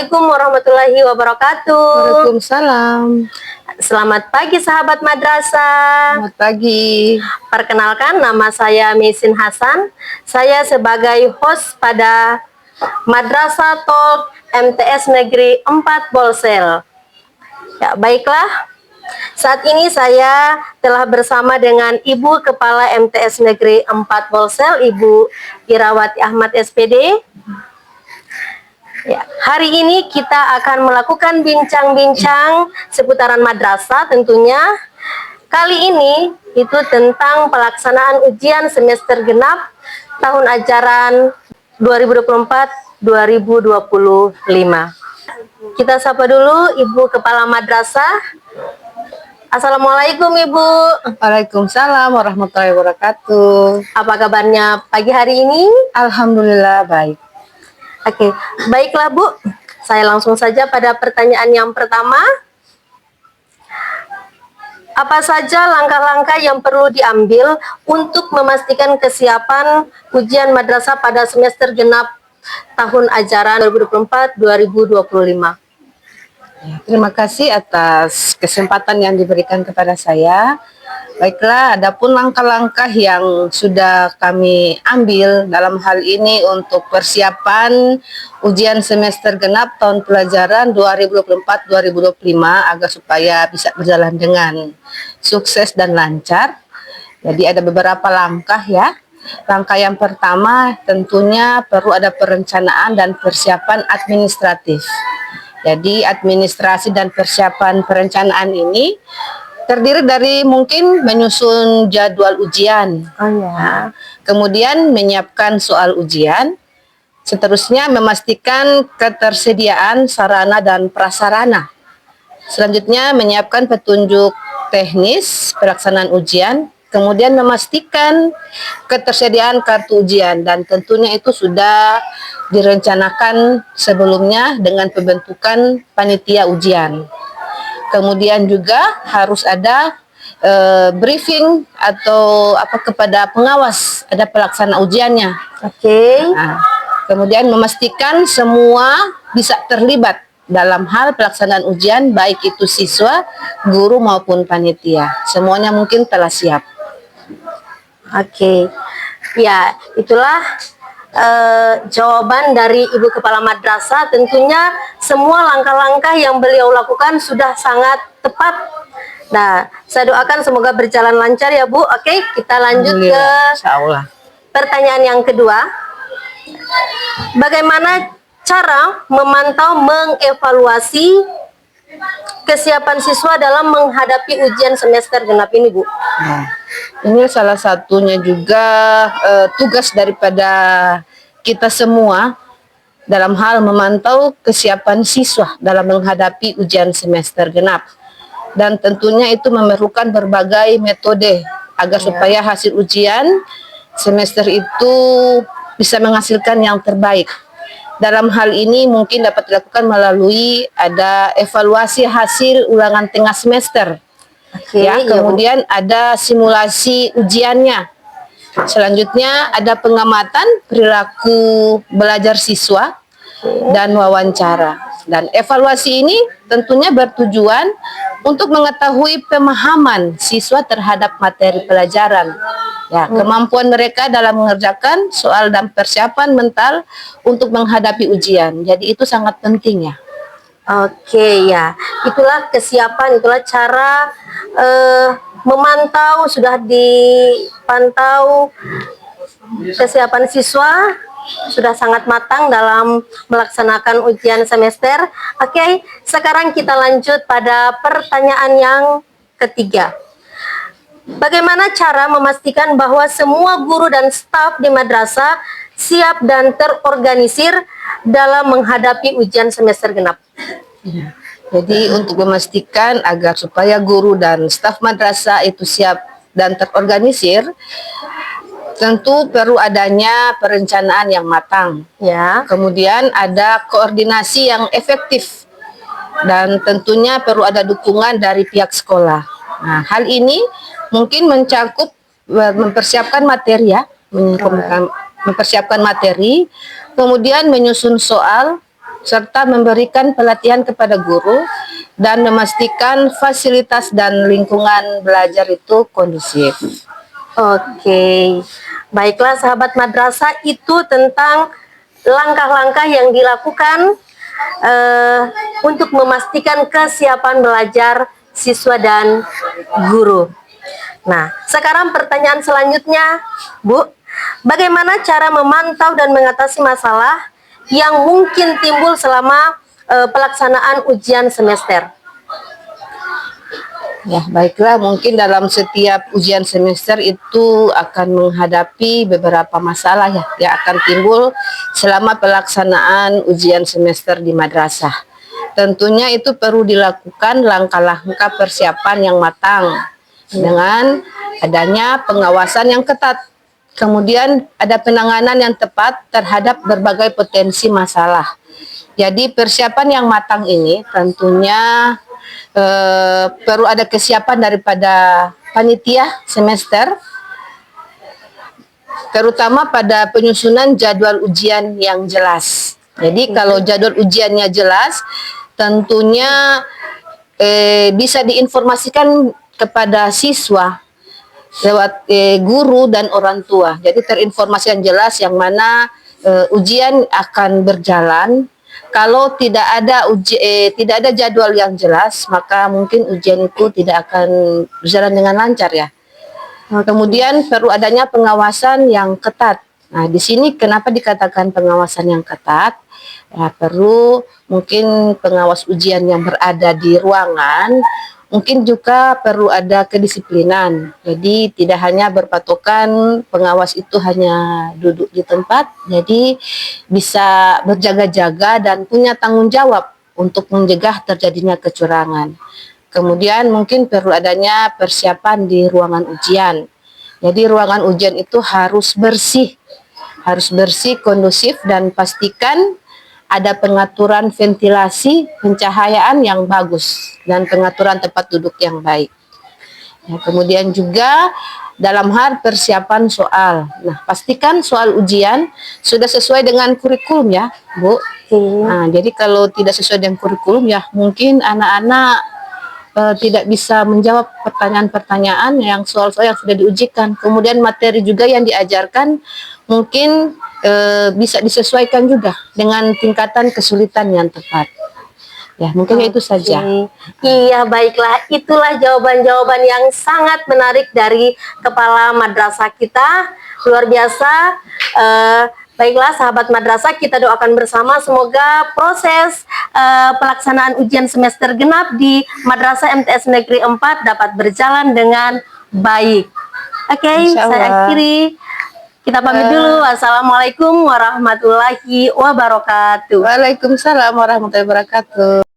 Assalamualaikum warahmatullahi wabarakatuh. Waalaikumsalam. Selamat pagi sahabat madrasah. Selamat pagi. Perkenalkan, nama saya Mesin Hasan. Saya sebagai host pada Madrasah Talk MTS Negeri 4 Bolsel. Ya, baiklah. Saat ini saya telah bersama dengan Ibu Kepala MTS Negeri 4 Bolsel, Ibu Irawati Ahmad SPD. Ya, hari ini kita akan melakukan bincang-bincang seputaran madrasah tentunya. Kali ini itu tentang pelaksanaan ujian semester genap tahun ajaran 2024-2025. Kita sapa dulu Ibu Kepala Madrasah. Assalamualaikum Ibu. Waalaikumsalam warahmatullahi wabarakatuh. Apa kabarnya pagi hari ini? Alhamdulillah baik. Oke, baiklah Bu. Saya langsung saja pada pertanyaan yang pertama. Apa saja langkah-langkah yang perlu diambil untuk memastikan kesiapan ujian madrasah pada semester genap tahun ajaran 2024-2025? Terima kasih atas kesempatan yang diberikan kepada saya. Baiklah, adapun langkah-langkah yang sudah kami ambil dalam hal ini untuk persiapan ujian semester genap tahun pelajaran 2024-2025 agar supaya bisa berjalan dengan sukses dan lancar. Jadi ada beberapa langkah ya. Langkah yang pertama tentunya perlu ada perencanaan dan persiapan administratif. Jadi administrasi dan persiapan perencanaan ini terdiri dari mungkin menyusun jadwal ujian, kemudian menyiapkan soal ujian, seterusnya memastikan ketersediaan sarana dan prasarana, selanjutnya menyiapkan petunjuk teknis pelaksanaan ujian, kemudian memastikan ketersediaan kartu ujian, dan tentunya itu sudah direncanakan sebelumnya dengan pembentukan panitia ujian. Kemudian juga harus ada briefing atau kepada pengawas ada pelaksana ujiannya. Nah, kemudian memastikan semua bisa terlibat dalam hal pelaksanaan ujian, baik itu siswa, guru maupun panitia. Semuanya mungkin telah siap. Ya, itulah jawaban dari Ibu Kepala Madrasah. Tentunya semua langkah-langkah yang beliau lakukan sudah sangat tepat. Nah, saya doakan semoga berjalan lancar ya Bu. Oke, kita lanjut ke pertanyaan yang kedua. Bagaimana cara memantau, mengevaluasi kesiapan siswa dalam menghadapi ujian semester genap ini Bu? Nah, ini salah satunya juga tugas daripada kita semua dalam hal memantau kesiapan siswa dalam menghadapi ujian semester genap. Dan tentunya itu memerlukan berbagai metode agar supaya hasil ujian semester itu bisa menghasilkan yang terbaik. Dalam hal ini mungkin dapat dilakukan melalui ada evaluasi hasil ulangan tengah semester. Kemudian ada simulasi ujiannya. Selanjutnya ada pengamatan perilaku belajar siswa dan wawancara. Dan evaluasi ini tentunya bertujuan untuk mengetahui pemahaman siswa terhadap materi pelajaran. Ya, kemampuan mereka dalam mengerjakan soal dan persiapan mental untuk menghadapi ujian. Jadi itu sangat penting ya. Ya, itulah kesiapan, itulah cara memantau, sudah dipantau kesiapan siswa sudah sangat matang dalam melaksanakan ujian semester. Sekarang kita lanjut pada pertanyaan yang ketiga. Bagaimana cara memastikan bahwa semua guru dan staf di madrasah siap dan terorganisir dalam menghadapi ujian semester genap? Jadi untuk memastikan agar supaya guru dan staf madrasah itu siap dan terorganisir, tentu perlu adanya perencanaan yang matang. Kemudian ada koordinasi yang efektif, dan tentunya perlu ada dukungan dari pihak sekolah. Nah, hal ini mungkin mencakup mempersiapkan materi mempersiapkan materi, kemudian menyusun soal, serta memberikan pelatihan kepada guru dan memastikan fasilitas dan lingkungan belajar itu kondusif. Oke, baiklah sahabat madrasah, itu tentang langkah-langkah yang dilakukan untuk memastikan kesiapan belajar siswa dan guru. Nah, sekarang pertanyaan selanjutnya, Bu, bagaimana cara memantau dan mengatasi masalah yang mungkin timbul selama pelaksanaan ujian semester? Ya, baiklah, mungkin dalam setiap ujian semester itu akan menghadapi beberapa masalah ya yang akan timbul selama pelaksanaan ujian semester di madrasah. Tentunya itu perlu dilakukan langkah-langkah persiapan yang matang dengan adanya pengawasan yang ketat. Kemudian ada penanganan yang tepat terhadap berbagai potensi masalah. Jadi persiapan yang matang ini tentunya perlu ada kesiapan daripada panitia semester, terutama pada penyusunan jadwal ujian yang jelas. Jadi kalau jadwal ujiannya jelas, tentunya bisa diinformasikan kepada siswa lewat guru dan orang tua. Jadi terinformasi yang jelas yang mana ujian akan berjalan. Kalau tidak ada jadwal yang jelas, maka mungkin ujian itu tidak akan berjalan dengan lancar ya. Kemudian perlu adanya pengawasan yang ketat. Nah, di sini kenapa dikatakan pengawasan yang ketat? Ya, perlu mungkin pengawas ujian yang berada di ruangan, mungkin juga perlu ada kedisiplinan. Jadi tidak hanya berpatokan pengawas itu hanya duduk di tempat, jadi bisa berjaga-jaga dan punya tanggung jawab untuk mencegah terjadinya kecurangan. Kemudian mungkin perlu adanya persiapan di ruangan ujian. Jadi ruangan ujian itu harus bersih, kondusif, dan pastikan ada pengaturan ventilasi, pencahayaan yang bagus, dan pengaturan tempat duduk yang baik. Ya, kemudian juga dalam hal persiapan soal. Nah, pastikan soal ujian sudah sesuai dengan kurikulum ya, Bu. Nah, jadi kalau tidak sesuai dengan kurikulum ya mungkin anak-anak tidak bisa menjawab pertanyaan-pertanyaan yang soal-soal yang sudah diujikan. Kemudian materi juga yang diajarkan mungkin bisa disesuaikan juga dengan tingkatan kesulitan yang tepat. Ya, mungkin itu saja. Iya, baiklah. Itulah jawaban-jawaban yang sangat menarik dari kepala madrasah kita. Luar biasa. Baiklah, sahabat madrasah, kita doakan bersama semoga proses pelaksanaan ujian semester genap di Madrasah MTS Negeri 4 dapat berjalan dengan baik. Oke, saya akhiri. Kita pamit dulu. Wassalamualaikum warahmatullahi wabarakatuh. Waalaikumsalam warahmatullahi wabarakatuh.